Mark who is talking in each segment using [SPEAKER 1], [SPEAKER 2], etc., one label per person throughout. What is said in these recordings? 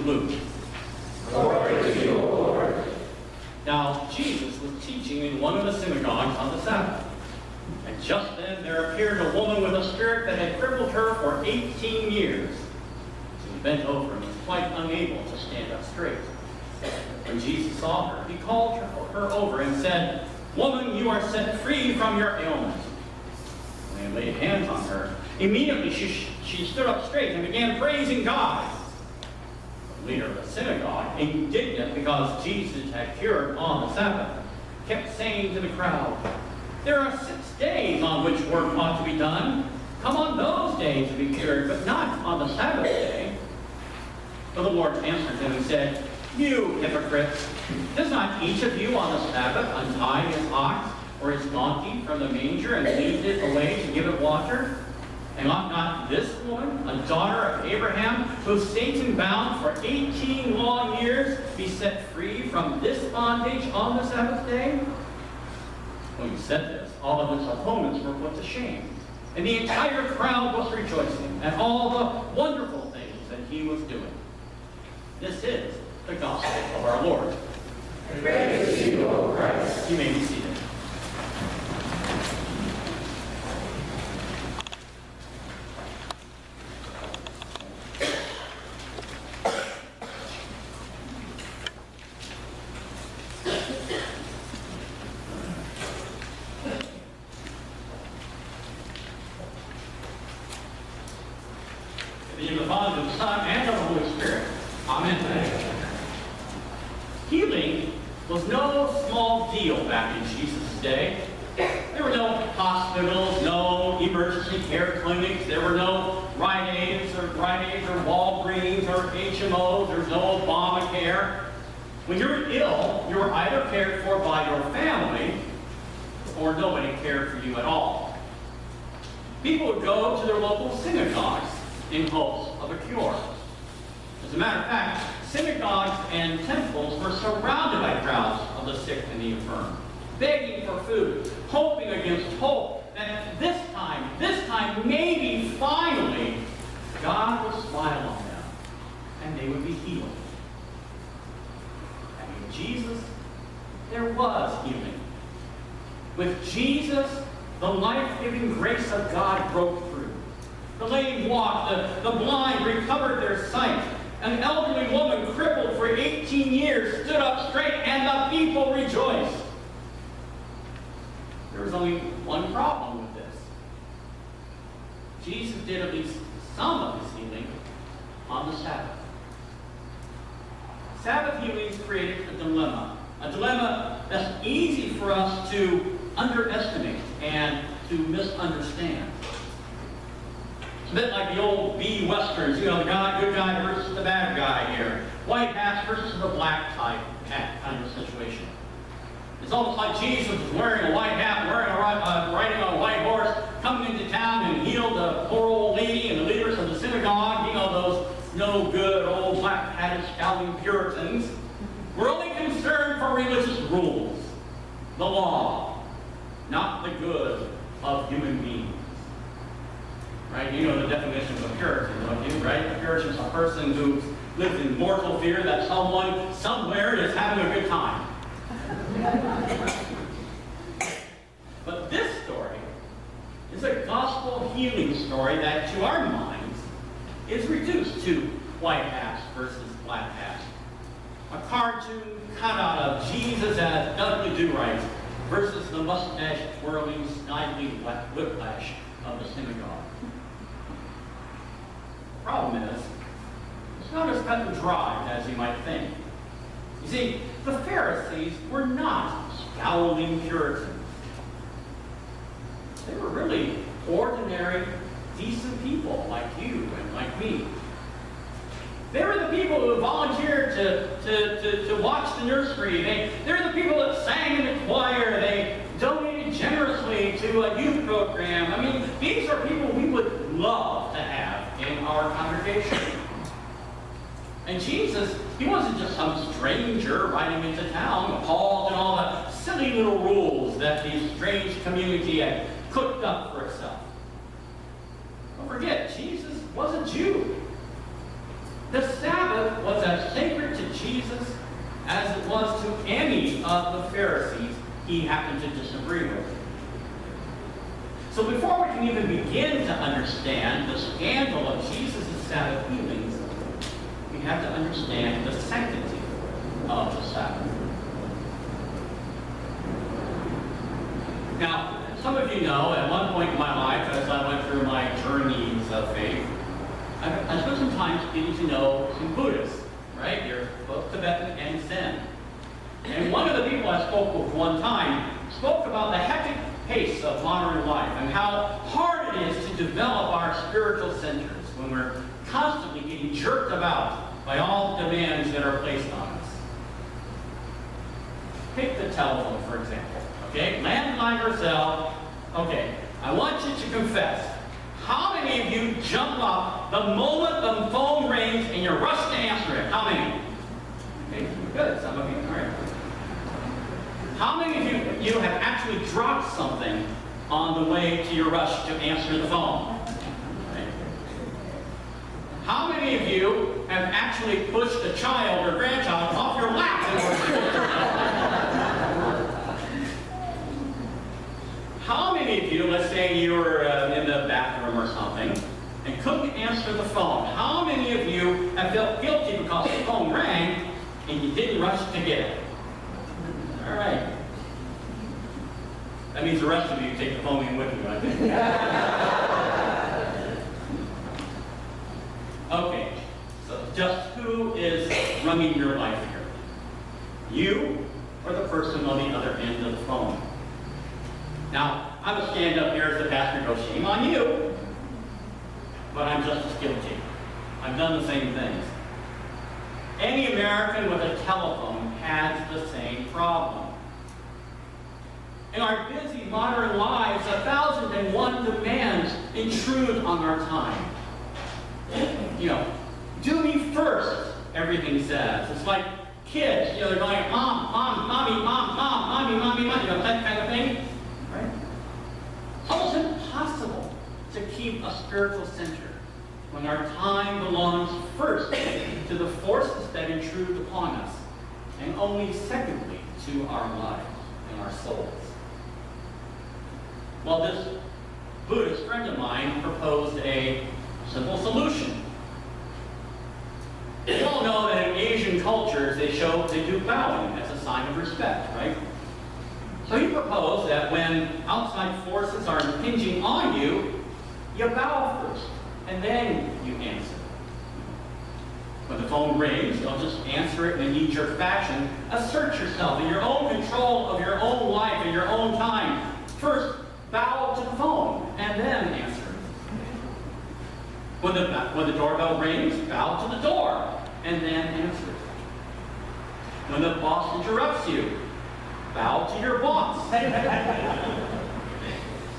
[SPEAKER 1] Luke.
[SPEAKER 2] Glory to you, Lord.
[SPEAKER 1] Now, Jesus was teaching in one of the synagogues on the Sabbath. And just then there appeared a woman with a spirit that had crippled her for 18 years. She bent over and was quite unable to stand up straight. When Jesus saw her, he called her over and said, "Woman, you are set free from your ailment." When he laid hands on her, immediately she stood up straight and began praising God. The leader of the synagogue, indignant because Jesus had cured on the Sabbath, kept saying to the crowd, "There are 6 days on which work ought to be done. Come on those days to be cured, but not on the Sabbath day." But the Lord answered them and said, "You hypocrites, does not each of you on the Sabbath untie his ox or his donkey from the manger and lead it away to give it water? And ought not this woman, a daughter of Abraham, who Satan bound for 18 long years, be set free from this bondage on the Sabbath day?" When he said this, all of his opponents were put to shame, and the entire crowd was rejoicing at all the wonderful things that he was doing. This is the gospel of our Lord.
[SPEAKER 2] Praise to you, O Christ.
[SPEAKER 1] You may be seated. In the name of the Father, and the Son, and of the Holy Spirit. Amen. Healing was no small deal back in Jesus' day. There were no hospitals, no emergency care clinics. There were no Rite Aids or Walgreens or HMOs. There was no Obamacare. When you were ill, you were either cared for by your family or nobody cared for you at all. People would go to their local synagogues in hopes of a cure. As a matter of fact, synagogues and temples were surrounded by crowds of the sick and the infirm, begging for food, hoping against hope that this time, maybe finally, God would smile on them and they would be healed. And with Jesus, there was healing. With Jesus, the life-giving grace of God broke through. The lame walked, the blind recovered their sight. An elderly woman crippled for 18 years stood up straight, and the people rejoiced. There was only one problem with this. Jesus did at least some of his healing on the Sabbath. Sabbath healings created a dilemma that's easy for us to underestimate and to misunderstand. A bit like the old B westerns, the good guy versus the bad guy here. White hats versus the black hat kind of situation. It's almost like Jesus was wearing a white hat, riding on a white horse, coming into town and healed the poor old lady and the leaders of the synagogue, those no good old black-hatted scowling Puritans. We're only concerned for religious rules, the law, not the good of human beings. Right? You know the definition of a Puritan, don't you? Right? A Puritan is a person who lives in mortal fear that someone somewhere is having a good time. But this story is a gospel healing story that, to our minds, is reduced to white hats versus black hats. A cartoon cutout of Jesus as Dudley Do-Right versus the mustache-twirling, snidely whiplash of the synagogue. The problem is, it's not as cut and dry as you might think. You see, the Pharisees were not scowling Puritans. They were really ordinary, decent people like you and like me. They were the people who volunteered to watch the nursery. They were the people that sang in the choir. They donated generously to a youth program. I mean, these are people we would love to have in our congregation. And Jesus, he wasn't just some stranger riding into town, appalled at all the silly little rules that the strange community had cooked up for itself. Don't forget, Jesus was a Jew. The Sabbath was a as it was to any of the Pharisees he happened to disagree with. So before we can even begin to understand the scandal of Jesus' Sabbath healings, we have to understand the sanctity of the Sabbath. Now, some of you know, at one point in my life, as I went through my journeys of faith, I spent some time getting to know some Buddhists, right? They're both Tibetan and Zen. And one of the people I spoke with one time spoke about the hectic pace of modern life and how hard it is to develop our spiritual centers when we're constantly getting jerked about by all the demands that are placed on us. Take the telephone, for example. Okay, landline or cell. Okay, I want you to confess. How many of you jump up the moment the phone rings and you rush to answer it? How many? Okay, good. Some of you. All right. How many of you have actually dropped something on the way to your rush to answer the phone? Right. How many of you have actually pushed a child or grandchild off your lap in order to answer the phone? How many of you, let's say you were in the bathroom or something, and couldn't answer the phone? How many of you have felt guilty because the phone rang and you didn't rush to get it? All right. That means the rest of you take the phone in with you, I think. Okay, so just who is running your life here? You or the person on the other end of the phone? Now, I'm going to stand up here as the pastor and go, shame on you. But I'm just as guilty. I've done the same things. Any American with a telephone has the same problem. In our busy modern lives, 1,001 demands intrude on our time. You know, do me first, everything says. It's like kids, they're going, mom, mom, mommy, mom, mom, mommy, mommy, mommy, that kind of thing. Right? It's almost impossible to keep a spiritual center when our time belongs first to the forces that intrude upon us, and only secondly to our lives and our souls. Well, this Buddhist friend of mine proposed a simple solution. You all know that in Asian cultures, they do bowing as a sign of respect, right? So he proposed that when outside forces are impinging on you, you bow first, and then you answer. When the phone rings, don't just answer it in a knee-jerk fashion. Assert yourself in your own control of your own life and your own time. First, bow to the phone, and then answer. When the doorbell rings, bow to the door, and then answer. When the boss interrupts you, bow to your boss.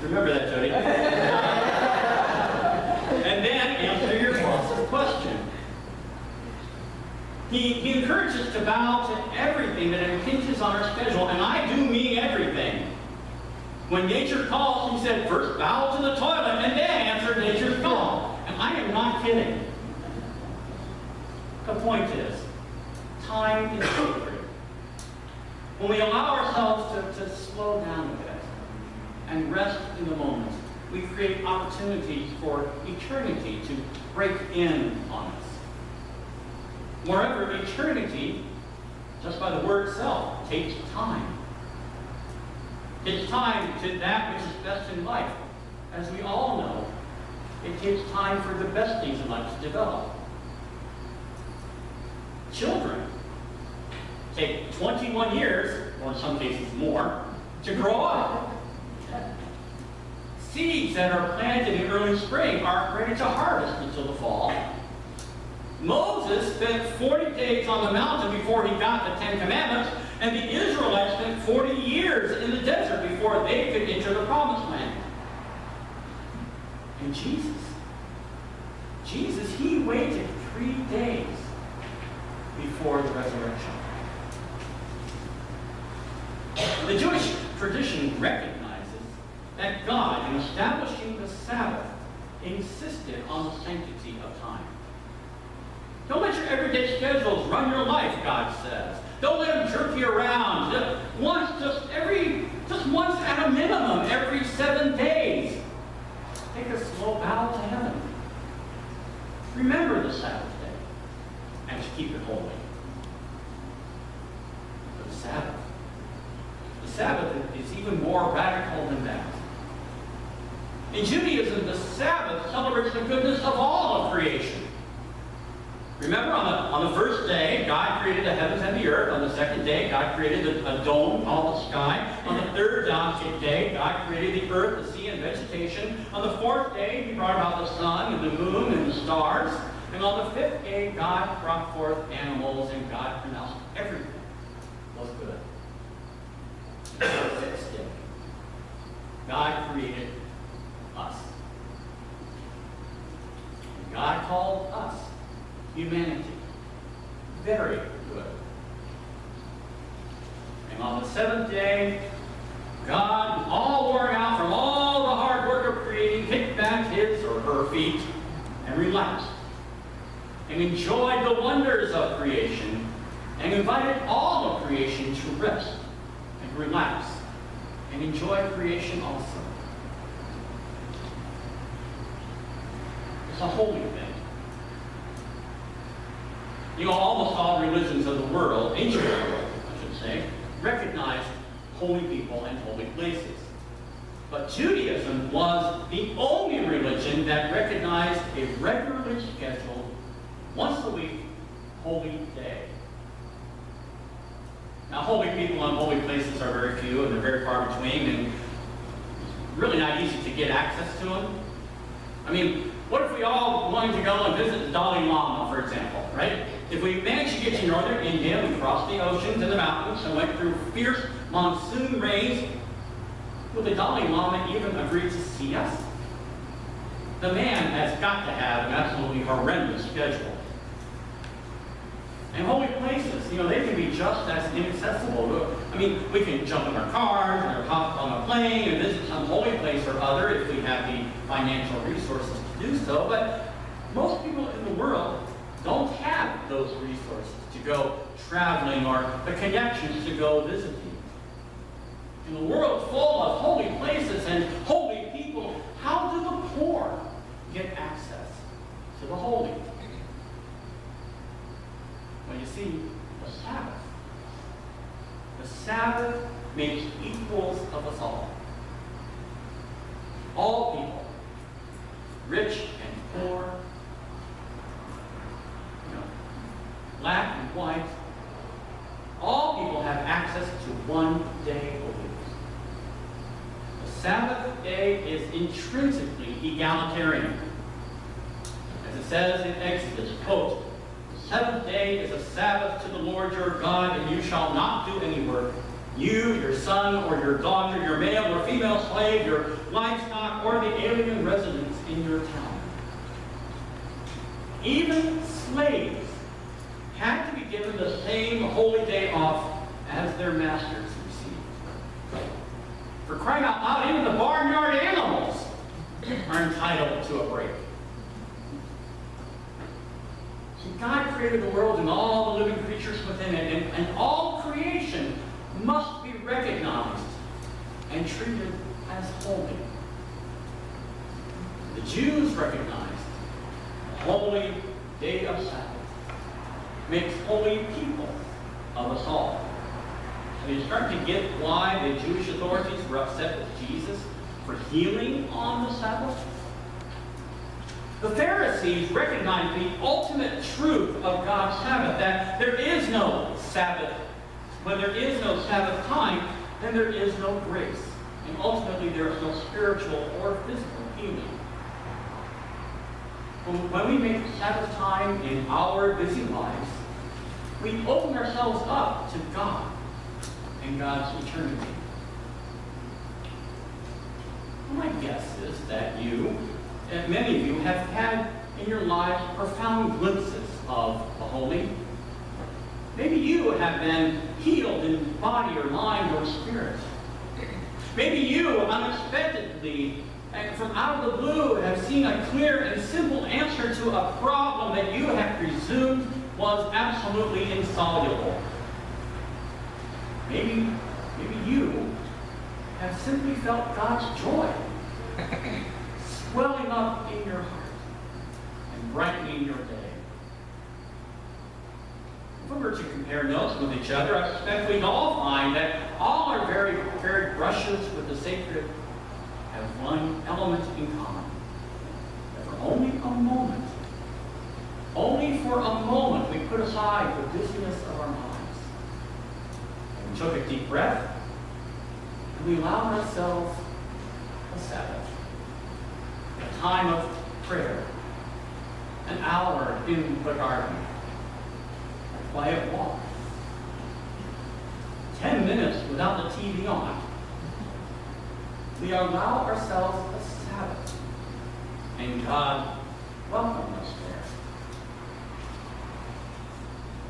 [SPEAKER 1] Remember that, Jody? And then answer your boss's question. He encourages us to bow to everything that impinges on our schedule, and I do mean everything. When nature calls, he said, first bow to the toilet and then answer nature's call. And I am not kidding. The point is, time is sacred. When we allow ourselves to slow down a bit and rest in the moment, we create opportunities for eternity to break in on us. Moreover, eternity, just by the word itself, takes time. It's time to that which is best in life. As we all know, it takes time for the best things in life to develop. Children take 21 years, or in some cases more, to grow up. Seeds that are planted in early spring aren't ready to harvest until the fall. Moses spent 40 days on the mountain before he got the 10 Commandments, and the Israelites spent 40 years in the desert before they could enter the Promised Land. And Jesus, he waited 3 days before the resurrection. The Jewish tradition recognizes that God, in establishing the Sabbath, insisted on the sanctity of time. Don't let your everyday schedules run your life, God says. Don't let them jerk you around. Just once at a minimum, every 7 days. Take a slow bow to heaven. Remember the Sabbath day and to keep it holy. But the Sabbath is even more radical than that. In Judaism, the Sabbath celebrates the goodness of all of creation. Remember, on the first day, God created the heavens and the earth. On the second day, God created a dome called the sky. On the third day, God created the earth, the sea, and vegetation. On the fourth day, He brought about the sun and the moon and the stars. And on the fifth day, God brought forth animals, and God pronounced everything was good. On the sixth day, God created us. And God called us humanity very good. And on the seventh day, God, all worn out from all the hard work of creating, kicked back his or her feet and relaxed and enjoyed the wonders of creation and invited all of creation to rest and relax and enjoy creation also. It's a holy thing. You know, almost all religions of the world, ancient world, I should say, recognized holy people and holy places. But Judaism was the only religion that recognized a regularly scheduled, once a week, holy day. Now, holy people and holy places are very few, and they're very far between, and it's really not easy to get access to them. I mean, what if we all wanted to go and visit the Dalai Lama, for example, right? If we managed to get to northern India, we crossed the oceans and the mountains and went through fierce monsoon rains, would the Dalai Lama even agree to see us? The man has got to have an absolutely horrendous schedule. And holy places, you know, they can be just as inaccessible. I mean, we can jump in our cars or hop on a plane and visit some holy place or other if we have the financial resources to do so, but most people in the world don't have those resources to go traveling or the connections to go visiting. In a world full of holy places and holy people, how do the poor get access to the holy? Well, you see, the Sabbath makes equals of us all. All people, rich and poor, black and white, all people have access to one day a week. The Sabbath day is intrinsically egalitarian. As it says in Exodus, quote, "The seventh day is a Sabbath to the Lord your God, and you shall not do any work. You, your son or your daughter, your male or female slave, your livestock, or the alien residents in your town." Even slaves had to be given the same holy day off as their masters received. For crying out loud, even the barnyard animals are entitled to a break. So God created the world and all the living creatures within it, and all creation must be recognized and treated as holy. The Jews recognized the holy day of Sabbath makes holy people of us all. And you start to get why the Jewish authorities were upset with Jesus for healing on the Sabbath. The Pharisees recognized the ultimate truth of God's Sabbath, that there is no Sabbath. When there is no Sabbath time, then there is no grace. And ultimately, there is no spiritual or physical healing. When we make Sabbath time in our busy lives, we open ourselves up to God and God's eternity. My guess is that you, and many of you, have had in your lives profound glimpses of the holy. Maybe you have been healed in body or mind or spirit. Maybe you unexpectedly and from out of the blue have seen seen a clear and simple answer to a problem that you have presumed was absolutely insoluble. Maybe you have simply felt God's joy swelling up in your heart and brightening your day. If we were to compare notes with each other, I suspect we'd all find that all our very brushes with the sacred have one element in common. That for only for a moment, we put aside the busyness of our minds. And we took a deep breath, and we allowed ourselves a Sabbath, a time of prayer, an hour in the garden, a quiet walk, 10 minutes without the TV on. We allow ourselves a Sabbath, and God welcomed us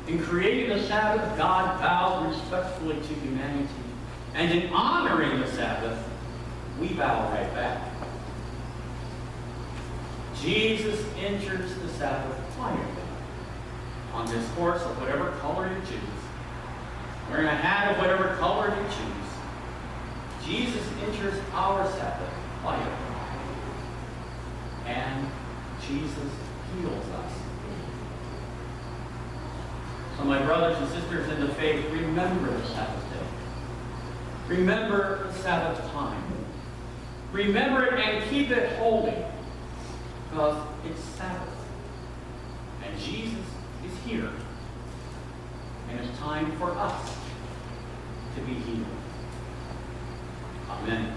[SPEAKER 1] there. In creating the Sabbath, God bowed respectfully to humanity, and in honoring the Sabbath, we bow right back. Jesus enters the Sabbath quietly, on his horse of whatever color you choose, wearing a hat of whatever color you choose. Jesus enters our Sabbath quietly, and Jesus heals us. So my brothers and sisters in the faith, remember the Sabbath day. Remember the Sabbath time. Remember it and keep it holy, because it's Sabbath. And Jesus is here. And it's time for us to be healed. Amen.